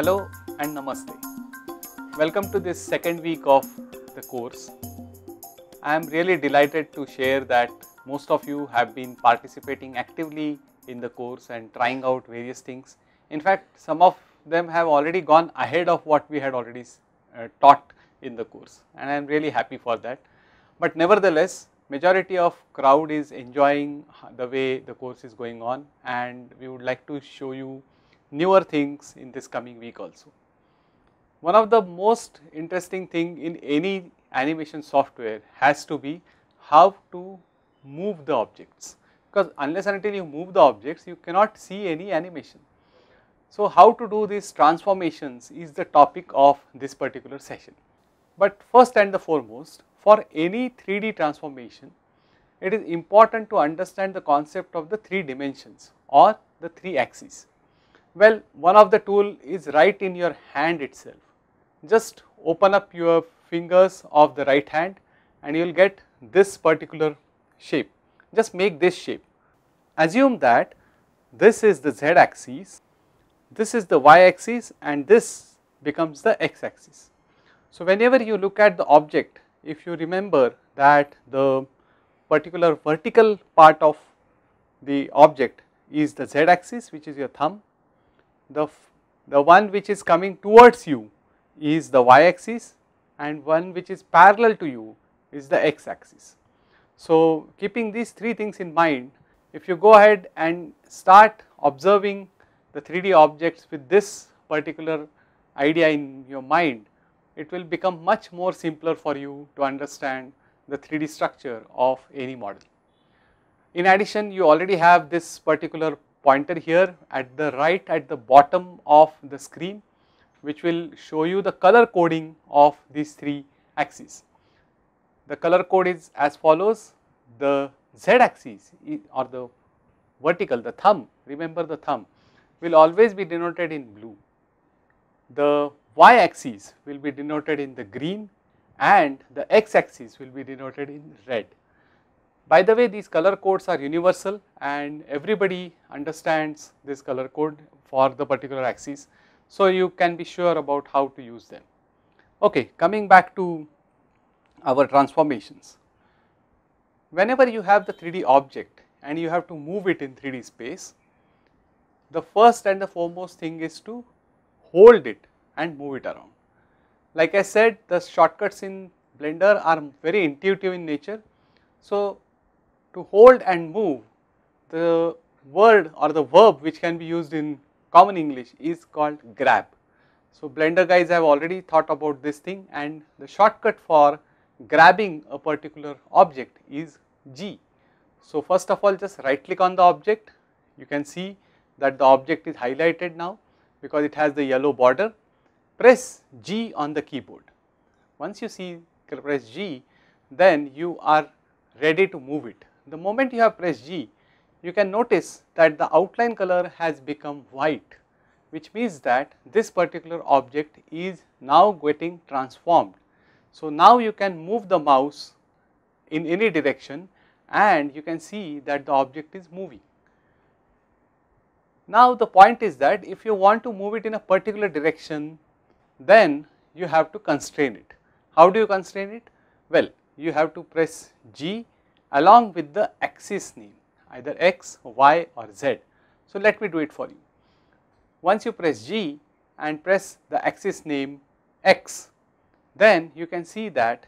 Hello and Namaste. Welcome to this second week of the course. I am really delighted to share that most of you have been participating actively in the course and trying out various things. In fact, some of them have already gone ahead of what we had already taught in the course, and I am really happy for that. But nevertheless, majority of crowd is enjoying the way the course is going on, and we would like to show you newer things in this coming week also. One of the most interesting thing in any animation software has to be how to move the objects, because unless and until you move the objects you cannot see any animation. So how to do these transformations is the topic of this particular session. But first and the foremost, for any 3D transformation, it is important to understand the concept of the 3 dimensions or the 3 axes. Well, one of the tool is right in your hand itself. Just open up your fingers of the right hand and you will get this particular shape. Just make this shape. Assume that this is the z axis, this is the y axis, and this becomes the x axis. So whenever you look at the object, if you remember that the particular vertical part of the object is the z axis, which is your thumb, the one which is coming towards you is the y axis, and one which is parallel to you is the x axis. So keeping these 3 things in mind, if you go ahead and start observing the 3D objects with this particular idea in your mind, it will become much more simpler for you to understand the 3D structure of any model. In addition, you already have this particular pointer here at the right at the bottom of the screen, which will show you the color coding of these 3 axes. The color code is as follows: the z axis or the vertical, the thumb, remember the thumb, will always be denoted in blue. The y axis will be denoted in the green, and the x axis will be denoted in red. By the way, these color codes are universal and everybody understands this color code for the particular axis, so you can be sure about how to use them. Okay, coming back to our transformations. Whenever you have the 3D object and you have to move it in 3D space, the first and the foremost thing is to hold it and move it around. Like I said, the shortcuts in Blender are very intuitive in nature. So to hold and move, the word or the verb which can be used in common English is called grab. So Blender guys have already thought about this thing, and the shortcut for grabbing a particular object is G. So first of all, just right click on the object. You can see that the object is highlighted now because it has the yellow border. Press G on the keyboard. Once you press G, then you are ready to move it. The moment you have pressed G, you can notice that the outline color has become white, which means that this particular object is now getting transformed. So now you can move the mouse in any direction and you can see that the object is moving. Now the point is that if you want to move it in a particular direction, then you have to constrain it. How do you constrain it? Well, you have to press G along with the axis name, either x, y or z. So let me do it for you. Once you press G and press the axis name x, then you can see that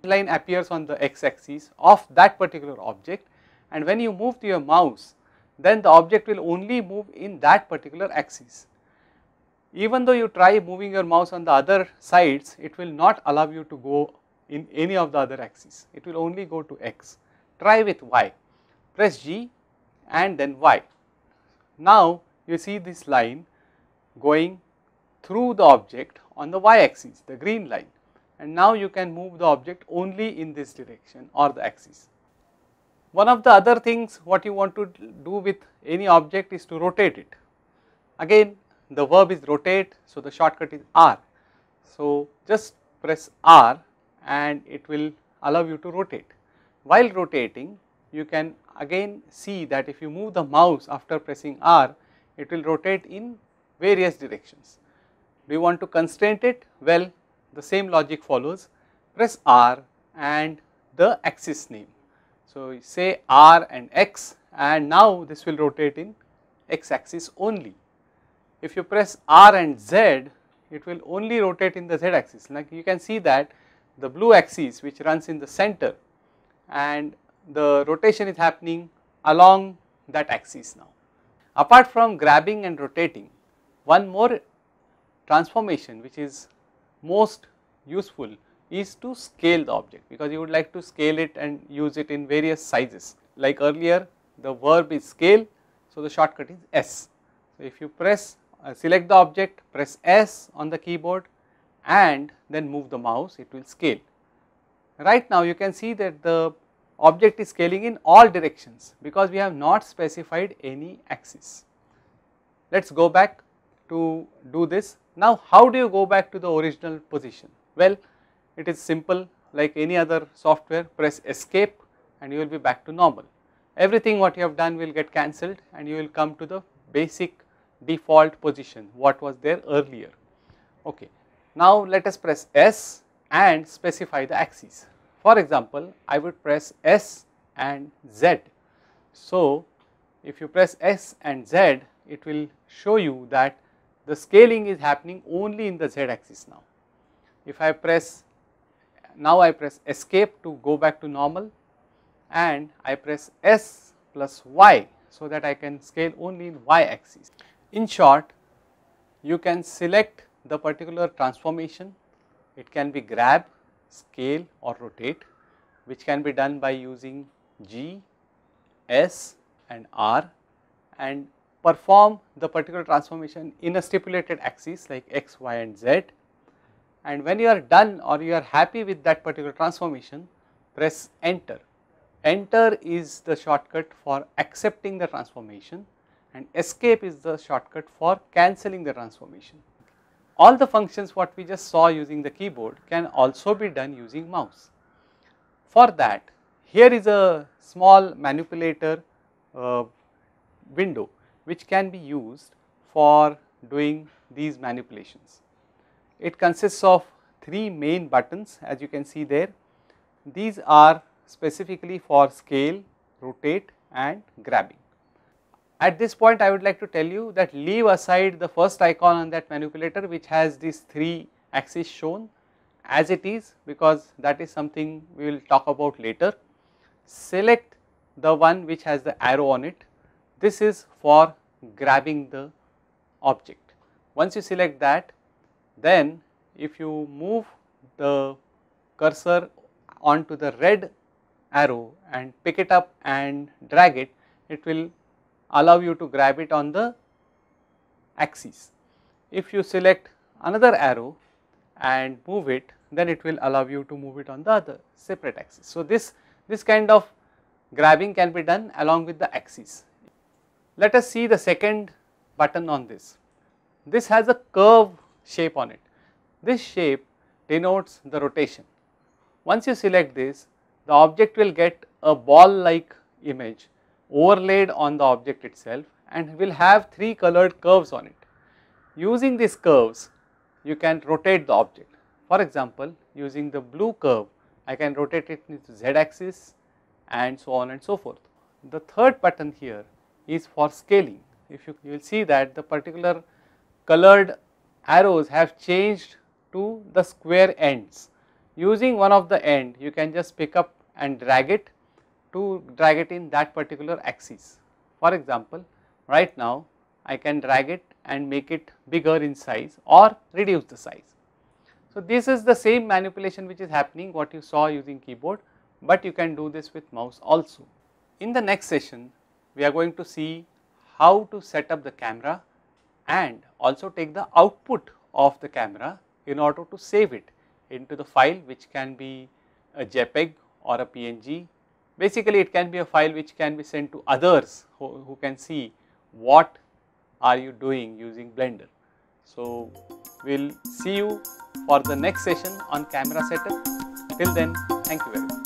line appears on the x axis of that particular object, and when you move your mouse, then the object will only move in that particular axis. Even though you try moving your mouse on the other sides, it will not allow you to go in any of the other axes. It will only go to x. Try with y. Press G and then y. Now you see this line going through the object on the y axis, the green line, and now you can move the object only in this direction or the axis. One of the other things what you want to do with any object is to rotate it. Again, the verb is rotate, so the shortcut is R. So just press R and it will allow you to rotate. While rotating, you can again see that if you move the mouse after pressing R, it will rotate in various directions. Do you want to constrain it? Well, the same logic follows. Press R and the axis name. So, you say R and X, and now this will rotate in X axis only. If you press R and Z, it will only rotate in the Z axis. Like you can see that the blue axis which runs in the center, and the rotation is happening along that axis now. Apart from grabbing and rotating, one more transformation which is most useful is to scale the object, because you would like to scale it and use it in various sizes. Like earlier, the verb is scale, so the shortcut is S. So, if you press select the object, press S on the keyboard and then move the mouse, it will scale. Right now you can see that the object is scaling in all directions because we have not specified any axis. Let us go back to do this. Now how do you go back to the original position? Well, it is simple, like any other software. Press escape and you will be back to normal. Everything what you have done will get cancelled and you will come to the basic default position what was there earlier. Okay. Now let us press S and specify the axis. For example, I would press S and Z. So if you press S and Z, it will show you that the scaling is happening only in the Z axis now. If I press, now I press escape to go back to normal, and I press S plus Y so that I can scale only in Y axis. In short, you can select the particular transformation. It can be grab, scale or rotate, which can be done by using G, S and R, and perform the particular transformation in a stipulated axis like X, Y and Z. And when you are done or you are happy with that particular transformation, press enter. Enter is the shortcut for accepting the transformation, and escape is the shortcut for cancelling the transformation. All the functions what we just saw using the keyboard can also be done using mouse. For that, here is a small manipulator window which can be used for doing these manipulations. It consists of 3 main buttons, as you can see there. These are specifically for scale, rotate and grabbing. At this point I would like to tell you that leave aside the first icon on that manipulator which has these 3 axes shown as it is, because that is something we will talk about later. Select the one which has the arrow on it. This is for grabbing the object. Once you select that, then if you move the cursor onto the red arrow and pick it up and drag it, it will allow you to grab it on the axis. If you select another arrow and move it, then it will allow you to move it on the other separate axis. So this kind of grabbing can be done along with the axis. Let us see the second button on this. This has a curve shape on it. This shape denotes the rotation. Once you select this, the object will get a ball like image overlaid on the object itself and will have 3 colored curves on it. Using these curves, you can rotate the object. For example, using the blue curve, I can rotate it into Z axis and so on and so forth. The third button here is for scaling. If you will see that the particular colored arrows have changed to the square ends. Using one of the end, you can just pick up and drag it to drag it in that particular axis. For example, right now I can drag it and make it bigger in size or reduce the size. So this is the same manipulation which is happening what you saw using keyboard, but you can do this with mouse also. In the next session, we are going to see how to set up the camera and also take the output of the camera in order to save it into the file, which can be a JPEG or a PNG. Basically it can be a file which can be sent to others who can see what are you doing using Blender. So we will see you for the next session on camera setup. Till then, thank you very much.